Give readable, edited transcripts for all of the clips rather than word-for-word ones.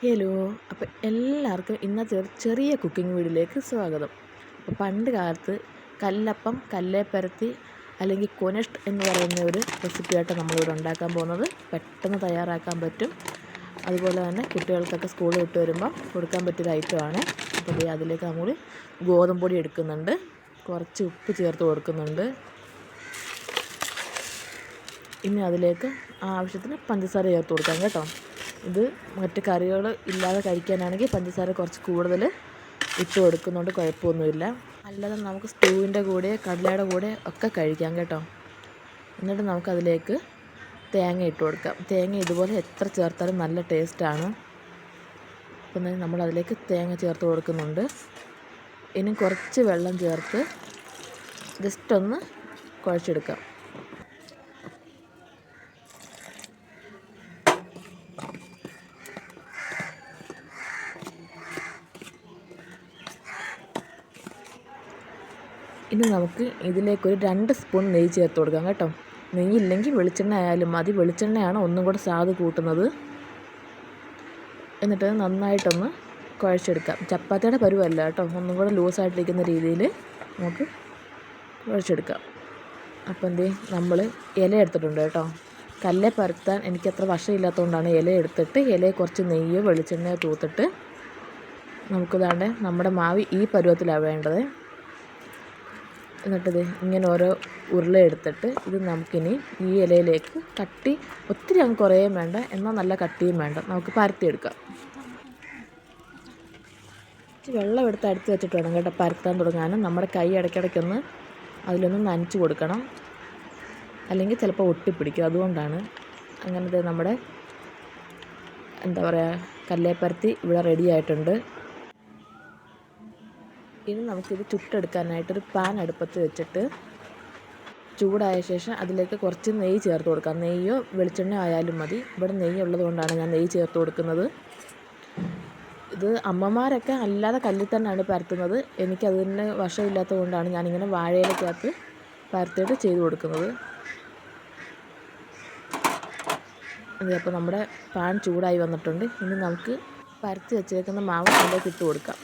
Hello. അപ്പോൾ എല്ലാവർക്കും ഇന്നത്തെ ഒരു ചെറിയ കുക്കിംഗ് വീഡിയോയിലേക്ക് സ്വാഗതം. അപ്പോൾ പണ്ട് കാലത്ത് കല്ലപ്പം, കല്ലേപ്പരത്തി അല്ലെങ്കിൽ കൊനഷ്ട് എന്ന് പറയുന്ന ഒരു റെസിപ്പിയായിട്ട് നമ്മളിവിടെ ഉണ്ടാക്കാൻ പോകുന്നത്. പെട്ടെന്ന് തയ്യാറാക്കാൻ പറ്റും. അതുപോലെ തന്നെ കുട്ടികൾക്കൊക്കെ സ്കൂളിൽ വിട്ട് വരുമ്പോൾ കൊടുക്കാൻ പറ്റിയൊരു ഐറ്റമാണ്. അപ്പോൾ അതിലേക്ക് നമ്മൾ ഗോതമ്പ് പൊടി എടുക്കുന്നുണ്ട്, കുറച്ച് ഉപ്പ് ചേർത്ത് കൊടുക്കുന്നുണ്ട്. ഇനി അതിലേക്ക് ആവശ്യത്തിന് പഞ്ചസാര ചേർത്ത് കൊടുക്കാം കേട്ടോ. ഇത് മറ്റ് കറികൾ ഇല്ലാതെ കഴിക്കാനാണെങ്കിൽ പഞ്ചസാര കുറച്ച് കൂടുതൽ ഇട്ട് കൊടുക്കുന്നുണ്ട്, കുഴപ്പമൊന്നുമില്ല. അല്ലാതെ നമുക്ക് സ്റ്റൂവിൻ്റെ കൂടെ കടലയുടെ കൂടെ ഒക്കെ കഴിക്കാം കേട്ടോ. എന്നിട്ട് നമുക്കതിലേക്ക് തേങ്ങ ഇട്ട് കൊടുക്കാം. തേങ്ങ ഇതുപോലെ എത്ര ചേർത്താലും നല്ല ടേസ്റ്റാണ്. അപ്പം നമ്മളതിലേക്ക് തേങ്ങ ചേർത്ത് കൊടുക്കുന്നുണ്ട്. ഇനി കുറച്ച് വെള്ളം ചേർത്ത് ജസ്റ്റ് ഒന്ന് കുഴച്ചെടുക്കാം. ഇനി നമുക്ക് ഇതിലേക്കൊരു 2 സ്പൂൺ നെയ്യ് ചേർത്ത് കൊടുക്കാം കേട്ടോ. നെയ്യില്ലെങ്കിൽ വെളിച്ചെണ്ണ ആയാലും മതി. വെളിച്ചെണ്ണയാണ് ഒന്നും കൂടെ സ്വാദ് കൂട്ടുന്നത്. എന്നിട്ട് നന്നായിട്ടൊന്ന് കുഴച്ചെടുക്കാം. ചപ്പാത്തിയുടെ പരുവല്ല കേട്ടോ, ഒന്നും കൂടെ ലൂസായിട്ടിരിക്കുന്ന രീതിയിൽ നമുക്ക് കുഴച്ചെടുക്കാം. അപ്പം നമ്മൾ ഇല എടുത്തിട്ടുണ്ട് കേട്ടോ. കല്ലെ പരത്താൻ എനിക്കത്ര വശമില്ലാത്തതുകൊണ്ടാണ് ഇല എടുത്തിട്ട് ഇലയെ കുറച്ച് നെയ്യോ വെളിച്ചെണ്ണയോ തൂത്തിട്ട് നമുക്കിതാണ്ട് നമ്മുടെ മാവ് ഈ പരുവത്തിലാണ് വേണ്ടത്. എന്നിട്ടിത് ഇങ്ങനെ ഓരോ ഉരുള എടുത്തിട്ട് ഇത് നമുക്കിനി ഈ ഇലയിലേക്ക് ഒത്തിരി അങ്ങ് കുറേയും വേണ്ട, എന്നാൽ നല്ല കട്ടിയും വേണ്ട, നമുക്ക് പരത്തിയെടുക്കാം. വെള്ളം എടുത്ത് അടുത്ത് വെച്ചിട്ട് വേണം കേട്ടോ പരത്താൻ തുടങ്ങാനും. നമ്മുടെ കൈ ഇടയ്ക്കിടയ്ക്കൊന്ന് അതിലൊന്ന് നനച്ച് കൊടുക്കണം, അല്ലെങ്കിൽ ചിലപ്പോൾ ഒട്ടിപ്പിടിക്കും. അതുകൊണ്ടാണ്. അങ്ങനത്തെ നമ്മുടെ കല്ലേപ്പരത്തി ഇവിടെ റെഡി ആയിട്ടുണ്ട്. ഇനി നമുക്കിത് ചുട്ടെടുക്കാനായിട്ടൊരു പാൻ അടുപ്പത്ത് വെച്ചിട്ട് ചൂടായ ശേഷം അതിലേക്ക് കുറച്ച് നെയ്യ് ചേർത്ത് കൊടുക്കാം. നെയ്യോ വെളിച്ചെണ്ണയോ ആയാലും മതി. ഇവിടെ നെയ്യ് ഉള്ളത് കൊണ്ടാണ് ഞാൻ നെയ്യ് ചേർത്ത് കൊടുക്കുന്നത്. ഇത് അമ്മമാരൊക്കെ അല്ലാതെ കല്ലിൽ തന്നെയാണ് പരത്തുന്നത്. എനിക്കതിന് വശമില്ലാത്തത് കൊണ്ടാണ് ഞാനിങ്ങനെ വാഴയിലക്കകത്ത് പരത്തിയിട്ട് ചെയ്ത് കൊടുക്കുന്നത്. അപ്പോൾ നമ്മുടെ പാൻ ചൂടായി വന്നിട്ടുണ്ട്. ഇനി നമുക്ക് പരത്തി വെച്ചേക്കുന്ന മാവ് അതിലേക്ക് ഇട്ട് കൊടുക്കാം.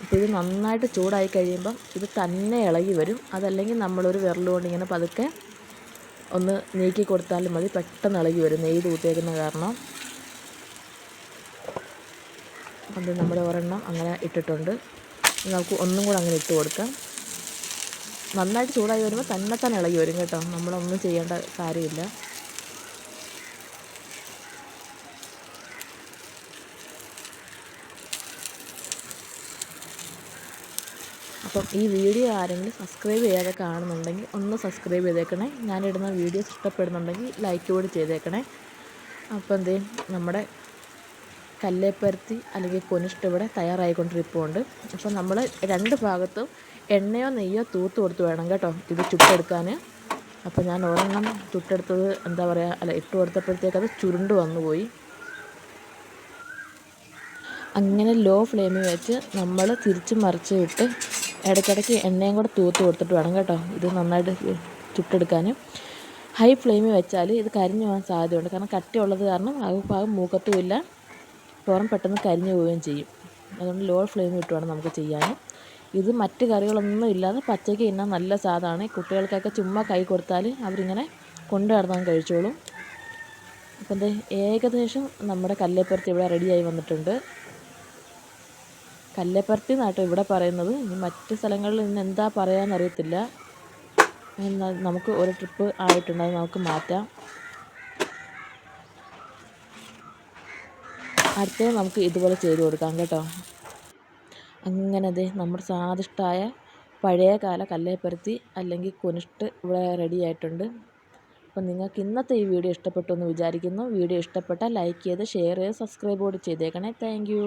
അപ്പോൾ ഇത് നന്നായിട്ട് ചൂടായി കഴിയുമ്പം ഇത് തന്നെ ഇളകി വരും. അതല്ലെങ്കിൽ നമ്മളൊരു വിരലുകൊണ്ട് ഇങ്ങനെ പതുക്കെ ഒന്ന് നീക്കി കൊടുത്താലും മതി, പെട്ടെന്ന് ഇളകി വരും നെയ്യ് തൂത്തേക്കുന്ന കാരണം. അത് നമ്മുടെ ഒരെണ്ണം അങ്ങനെ ഇട്ടിട്ടുണ്ട്. നമുക്ക് ഒന്നും കൂടെ അങ്ങനെ ഇട്ട് കൊടുക്കാം. നന്നായിട്ട് ചൂടായി വരുമ്പോൾ തന്നെ ഇളകി വരും കേട്ടോ, നമ്മളൊന്നും ചെയ്യേണ്ട കാര്യമില്ല. അപ്പം ഈ വീഡിയോ ആരെങ്കിലും സബ്സ്ക്രൈബ് ചെയ്യാതെ കാണുന്നുണ്ടെങ്കിൽ ഒന്ന് സബ്സ്ക്രൈബ് ചെയ്തേക്കണേ. ഞാനിടുന്ന വീഡിയോസ് ഇഷ്ടപ്പെടുന്നുണ്ടെങ്കിൽ ലൈക്ക് കൂടി ചെയ്തേക്കണേ. അപ്പം നമ്മുടെ കല്ലേപ്പരത്തി അല്ലെങ്കിൽ കൊനിഷ്ട് ഇവിടെ തയ്യാറായിക്കൊണ്ടിരിപ്പുണ്ട്. അപ്പം നമ്മൾ 2 ഭാഗത്തും എണ്ണയോ നെയ്യോ തൂത്ത് കൊടുത്ത് വേണം കേട്ടോ ഇത് ചുട്ടെടുക്കാൻ. അപ്പം ഞാൻ ഒരെണ്ണം ചുട്ടെടുത്തത് ഇട്ട് കൊടുത്തപ്പോഴത്തേക്കത് ചുരുണ്ട് വന്നുപോയി. അങ്ങനെ ലോ ഫ്ലെയിമിൽ വെച്ച് നമ്മൾ തിരിച്ച് മറിച്ച് വിട്ട് ഇടയ്ക്കിടയ്ക്ക് എണ്ണയും കൂടെ തൂത്ത് കൊടുത്തിട്ട് വേണം കേട്ടോ ഇത് നന്നായിട്ട് ചുട്ടെടുക്കാൻ. ഹൈ ഫ്ലെയിമിൽ വെച്ചാൽ ഇത് കരിഞ്ഞു പോകാൻ സാധ്യതയുണ്ട്. കാരണം കട്ടിയുള്ളത് കാരണം ഭാഗം മൂക്കത്തുമില്ല, പുറം പെട്ടെന്ന് കരിഞ്ഞു പോവുകയും ചെയ്യും. അതുകൊണ്ട് ലോ ഫ്ലെയിമിൽ ഇട്ട് വേണം നമുക്ക് ചെയ്യാൻ. ഇത് മറ്റ് കറികളൊന്നും ഇല്ലാതെ പച്ചയ്ക്ക് തിന്നാൻ നല്ല സാധനമാണ്. കുട്ടികൾക്കൊക്കെ ചുമ്മാ കൈ കൊടുത്താൽ അവരിങ്ങനെ കൊണ്ടു നടന്നാൽ കഴിച്ചോളും. അപ്പം ഏകദേശം നമ്മുടെ കല്ലേപ്പരത്തി ഇവിടെ റെഡിയായി വന്നിട്ടുണ്ട്. കല്ലേപ്പരത്തി എന്നാട്ടോ ഇവിടെ പറയുന്നത്. ഇനി മറ്റ് സ്ഥലങ്ങളിൽ നിന്ന് എന്താ പറയാമെന്നറിയത്തില്ല. നമുക്ക് ഒരു ട്രിപ്പ് ആയിട്ടുണ്ട്, അത് നമുക്ക് മാറ്റാം. അടുത്തത് നമുക്ക് ഇതുപോലെ ചെയ്ത് കൊടുക്കാം കേട്ടോ. അങ്ങനെ നമ്മുടെ സ്വാദിഷ്ടമായ പഴയകാല കല്ലേപ്പരത്തി അല്ലെങ്കിൽ കൊനിഷ്ട് ഇവിടെ റെഡി ആയിട്ടുണ്ട്. അപ്പം നിങ്ങൾക്ക് ഇന്നത്തെ ഈ വീഡിയോ ഇഷ്ടപ്പെട്ടു എന്ന് വിചാരിക്കുന്നു. വീഡിയോ ഇഷ്ടപ്പെട്ടാൽ ലൈക്ക് ചെയ്ത് ഷെയർ ചെയ്ത് സബ്സ്ക്രൈബ് കൂടി ചെയ്തേക്കണേ. Thank you.